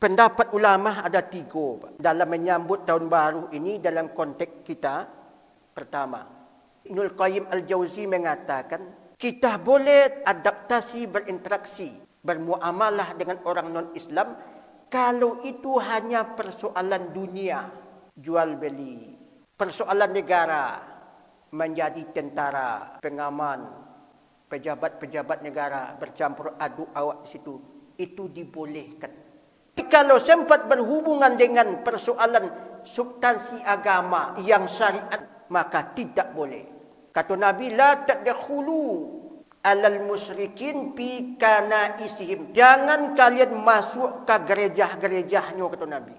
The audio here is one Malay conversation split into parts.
pendapat ulama ada 3 dalam menyambut tahun baru ini dalam konteks kita. Pertama, Ibnul Qayyim Al-Jauzi mengatakan, kita boleh adaptasi, berinteraksi, bermuamalah dengan orang non-Islam kalau itu hanya persoalan dunia, jual beli, persoalan negara, menjadi tentara, pengaman, pejabat-pejabat negara bercampur aduk awak di situ, itu dibolehkan. Kalau sempat berhubungan dengan persoalan substansi agama yang syariat, maka tidak boleh. Kata Nabi, la tadkhulu alal musyrikin fi kanaisihim. Jangan kalian masuk ke gereja-gerejanya, kata Nabi.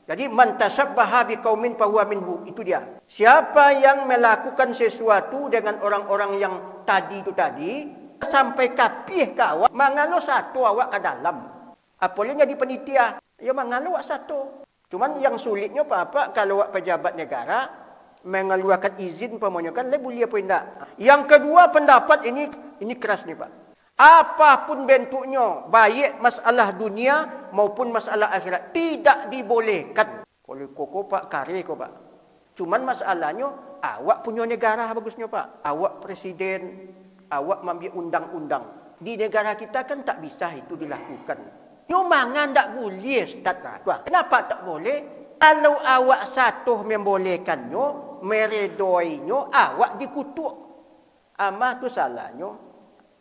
Jadi man tashabbaha biqaumin fahuwa minhu, itu dia. Siapa yang melakukan sesuatu dengan orang-orang yang tadi itu tadi, sampai kapih ke awak, mangalo satu awak ke dalam. Apalagi jadi penitia, ya mangalo awak satu. Cuman yang sulitnya apa kalau awak pejabat negara mengeluarkan izin pamannya kan boleh apa tidak. Yang kedua, pendapat ini keras nih Pak. Apapun bentuknya, baik masalah dunia maupun masalah akhirat, tidak dibolehkan. Kalau koko Pak, kare kok Pak. Cuman masalahnya, awak punya negara bagusnya Pak. Awak presiden, awak mengambil undang-undang. Di negara kita kan tak bisa itu dilakukan. Nyomangan tak boleh, Ustaz. Kenapa tak boleh? Kalau awak satu membolehkannya, meredoinya, awak dikutuk. Ama tu salahnya.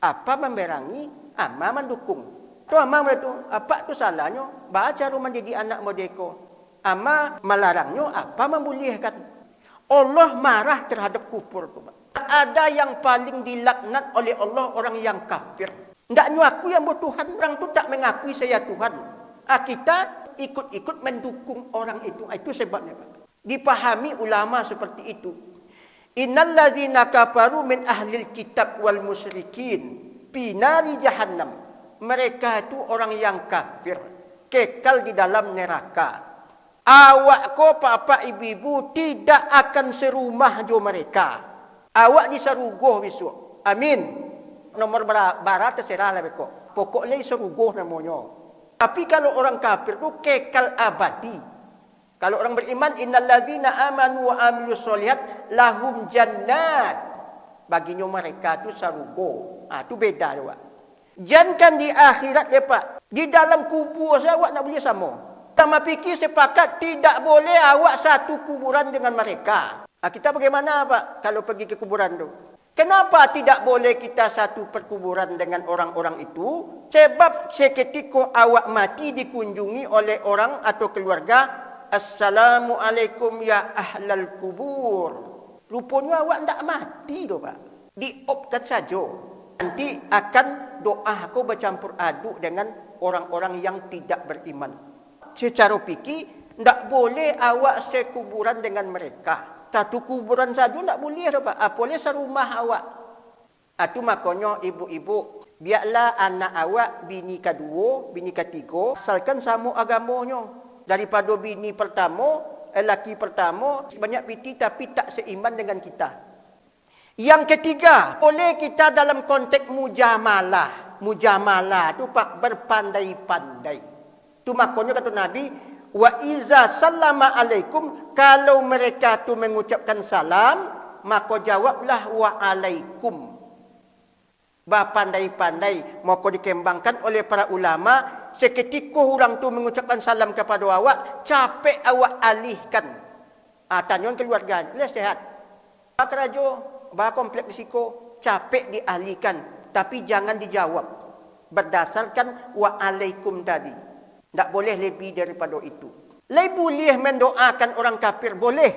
Apa memberangi, ama mendukung. Tu ama itu, apa tu salahnya? Baca rumah jadi anak merdeka. Ama melarangnya, apa membolehkan. Allah marah terhadap kufur tu. Ada yang paling dilaknat oleh Allah orang yang kafir. Tidak mengaku yang bertuhan. Orang tu tak mengakui saya Tuhan. Kita ikut-ikut mendukung orang itu. Itu sebabnya Pak. Dipahami ulama seperti itu. Innal ladzina kafaru min ahlil kitab wal musyrikin fi nari jahannam. Mereka itu orang yang kafir, kekal di dalam neraka. Awak ko papa ibu-ibu tidak akan serumah jo mereka. Awak diserugoh besok. Amin. Nomor barat terserah lah beko. Pokoknya serugoh namanya. Tapi kalau orang kafir itu kekal abadi. Kalau orang beriman, innalladzina amanu wa amilus solihat lahum jannat. Baginya mereka itu sarugo. Itu beda juga. Jangan di akhirat ya Pak. Di dalam kubur saya awak nak boleh sama. Sama fikir sepakat tidak boleh awak satu kuburan dengan mereka. Kita bagaimana Pak kalau pergi ke kuburan itu? Kenapa tidak boleh kita satu perkuburan dengan orang-orang itu? Sebab seketika awak mati dikunjungi oleh orang atau keluarga, Assalamualaikum ya ahlal kubur. Rupanya awak tak mati tu Pak. Diopkan saja. Nanti akan doa aku bercampur aduk dengan orang-orang yang tidak beriman. Secara fikir, tak boleh awak sekuburan dengan mereka. Satu kuburan saja tak boleh tu Pak. Apalagi serumah awak. Itu makanya ibu-ibu, biarlah anak awak bini kedua, bini ketiga, asalkan sama agamanya. Daripada bini pertama, lelaki pertama, banyak piti tapi tak seiman dengan kita. Yang ketiga, boleh kita dalam konteks mujamalah. Mujamalah tu Pak, berpandai-pandai. Tu makanya kata Nabi, wa iza sallama alaikum, kalau mereka tu mengucapkan salam, maka jawablah wa alaikum. Berpandai-pandai, maka dikembangkan oleh para ulama. Seketika orang tu mengucapkan salam kepada awak, capek awak alihkan. Tanya keluarga, boleh sehat. Bah kerajo, bah komplek risiko, capek dialihkan. Tapi jangan dijawab. Berdasarkan wa'alaikum tadi. Tak boleh lebih daripada itu. Boleh mendoakan orang kafir, boleh.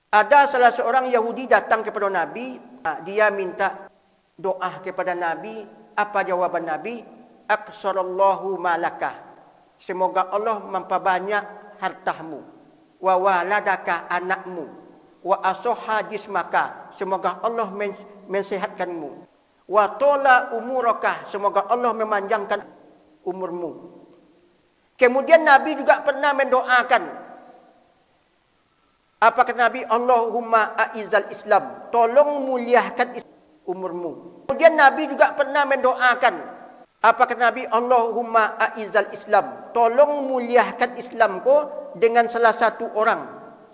Ada salah seorang Yahudi datang kepada Nabi. Dia minta doa kepada Nabi. Apa jawaban Nabi? Aksarallahu malaka. Semoga Allah memperbanyak hartamu. Wa waladaka anakmu. Wa asoha jismaka. Semoga Allah mensehatkanmu. Wa tola umuraka. Semoga Allah memanjangkan umurmu. Kemudian Nabi juga pernah mendoakan. Apa kata Nabi? Allahumma a'izal Islam. Tolong muliakan umurmu. Kemudian Nabi juga pernah mendoakan. Apa kata Nabi? Allahumma a'izzal Islam. Tolong muliakan Islam ko dengan salah satu orang.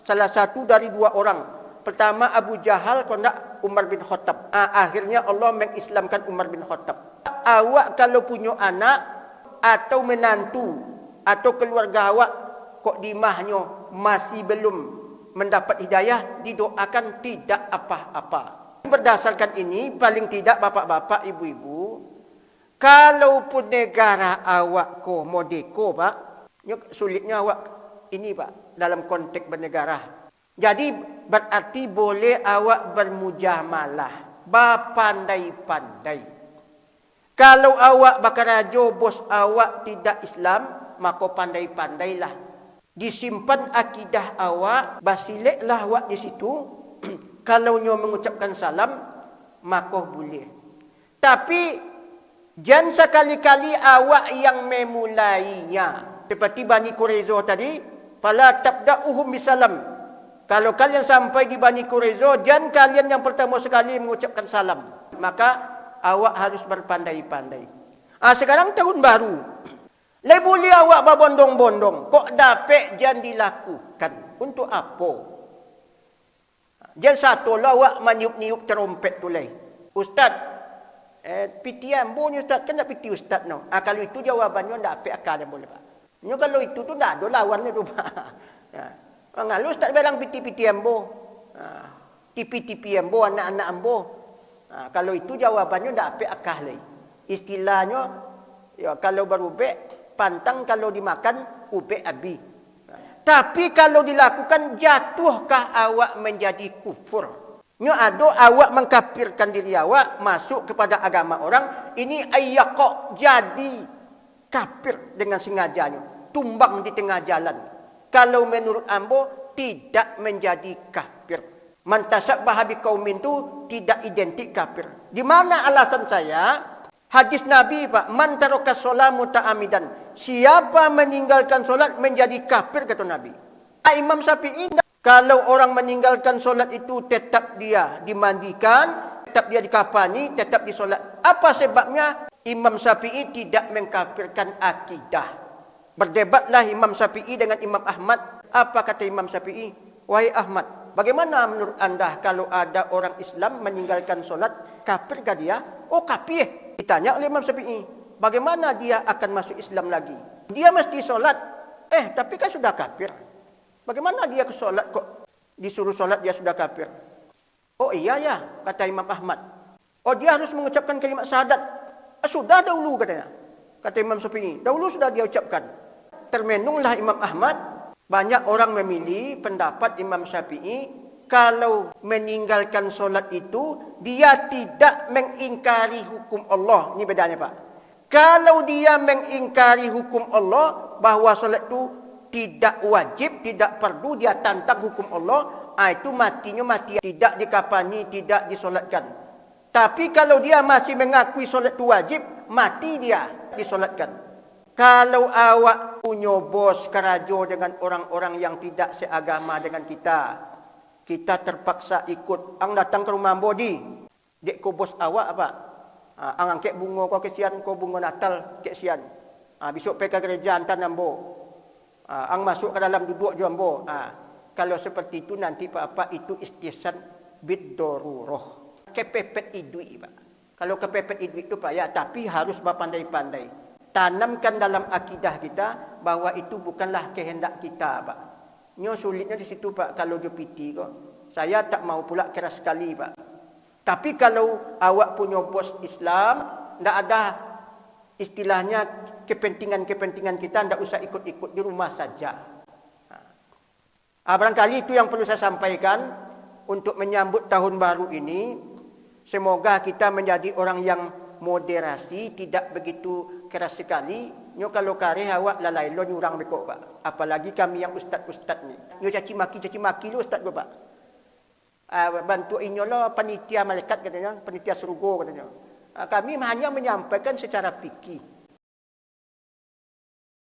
Salah satu dari dua orang. Pertama Abu Jahal, kondak Umar bin Khattab. Akhirnya Allah mengislamkan Umar bin Khattab. Awak kalau punya anak atau menantu atau keluarga awak kok di mahnya masih belum mendapat hidayah, didoakan tidak apa-apa. Berdasarkan ini, paling tidak bapak-bapak, ibu-ibu, kalaupun negara awak ko modeko, Pak, sulitnya awak ini, Pak, dalam konteks bernegara. Jadi berarti boleh awak bermujamalah, berpandai-pandai. Kalau awak bakarajo bos awak tidak Islam, maka pandai-pandailah. Disimpan akidah awak, basiliklah awak di situ. Kalau nyo mengucapkan salam, maka boleh. Tapi jangan sekali-kali awak yang memulainya. Seperti Bani Quraiza tadi, fala tabda'uhum bisalam. Kalau kalian sampai di Bani Quraiza, jangan kalian yang pertama sekali mengucapkan salam. Maka awak harus berpandai-pandai. Sekarang tahun baru. Boleh awak berbondong-bondong. Kok dapat jangan dilakukan. Untuk apa? Jangan satu lah awak meniup-niup terompet tu lah. Ustaz, piti ambo ni Ustaz, kan nak piti Ustaz no. Kalau itu jawabannya tak apa akal yang boleh, Pak. Kalau itu tu tak ada lawan tu, Pak. Kalau Ustaz bilang piti-piti ambo. Tipi-tipi ambo, anak-anak ambo. Kalau itu jawabannya tak apa akal lah. Istilahnya, ya, kalau berubek, pantang kalau dimakan, ubek abi. Tapi kalau dilakukan, jatuhkah awak menjadi kufur? Ada awak mengkafirkan diri awak, masuk kepada agama orang, ini ayyaqah, jadi kafir dengan sengajanya. Tumbang di tengah jalan. Kalau menurut ambo, tidak menjadi kafir. Man tasabbaha biqaumin itu tidak identik kafir. Di mana alasan saya? Hadis Nabi, Pak, man taraka shalah muta'ammidan. Siapa meninggalkan solat menjadi kafir, kata Nabi. Imam Syafi'i, kalau orang meninggalkan solat itu tetap dia dimandikan, tetap dia dikafani, tetap disolat. Apa sebabnya? Imam Syafi'i tidak mengkafirkan akidah. Berdebatlah Imam Syafi'i dengan Imam Ahmad. Apa kata Imam Syafi'i? Wahai Ahmad, bagaimana menurut anda kalau ada orang Islam meninggalkan solat, kafirkah dia? Oh, kafir. Ditanya oleh Imam Syafi'i, bagaimana dia akan masuk Islam lagi? Dia mesti solat. Tapi kan sudah kafir. Bagaimana dia ke solat kok disuruh solat dia sudah kafir? Oh iya ya, kata Imam Ahmad. Oh, dia harus mengucapkan kalimat syahadat. Sudah dahulu, katanya. Kata Imam Syafi'i, dahulu sudah dia ucapkan. Termenunglah Imam Ahmad. Banyak orang memilih pendapat Imam Syafi'i, kalau meninggalkan solat itu, dia tidak mengingkari hukum Allah. Ini bedanya, Pak. Kalau dia mengingkari hukum Allah, bahawa solat itu tidak wajib, tidak fardu, dia tantang hukum Allah, itu matinya mati. Tidak dikafani, tidak disolatkan. Tapi kalau dia masih mengakui solat itu wajib, mati dia disolatkan. Kalau awak punya bos kerajo dengan orang-orang yang tidak seagama dengan kita terpaksa ikut. Ang datang ke rumah bodi, dek ko bos awak apa? Ang angkat bunga ko kesian, ko bunga Natal kesian. Besok pergi ke gereja hantar nambo. Ang masuk ke dalam duduk jambo. Kalau seperti itu nanti apa itu istihsan bid-darurah. Kepepet idui, Pak. Kalau kepepet idui itu, Pak, ya, tapi harus berpandai-pandai. Tanamkan dalam akidah kita bahawa itu bukanlah kehendak kita, Pak. Nyo sulitnya di situ, Pak, kalau dia piti kok. Saya tak mau pula keras sekali, Pak. Tapi kalau awak punya bos Islam, tidak ada istilahnya kepentingan-kepentingan kita, tidak usah ikut-ikut, di rumah saja. Barangkali itu yang perlu saya sampaikan untuk menyambut tahun baru ini. Semoga kita menjadi orang yang moderasi, tidak begitu keras sekali. Nyo kalau kare awak lalai lo nyurang bekok, Pak. Apalagi kami yang ustaz-ustaz ni. Nyo caci maki lo ustaz go, Pak. Bantu inyo lo panitia malaikat katanya, panitia surga katanya. Kami hanya menyampaikan secara fikih.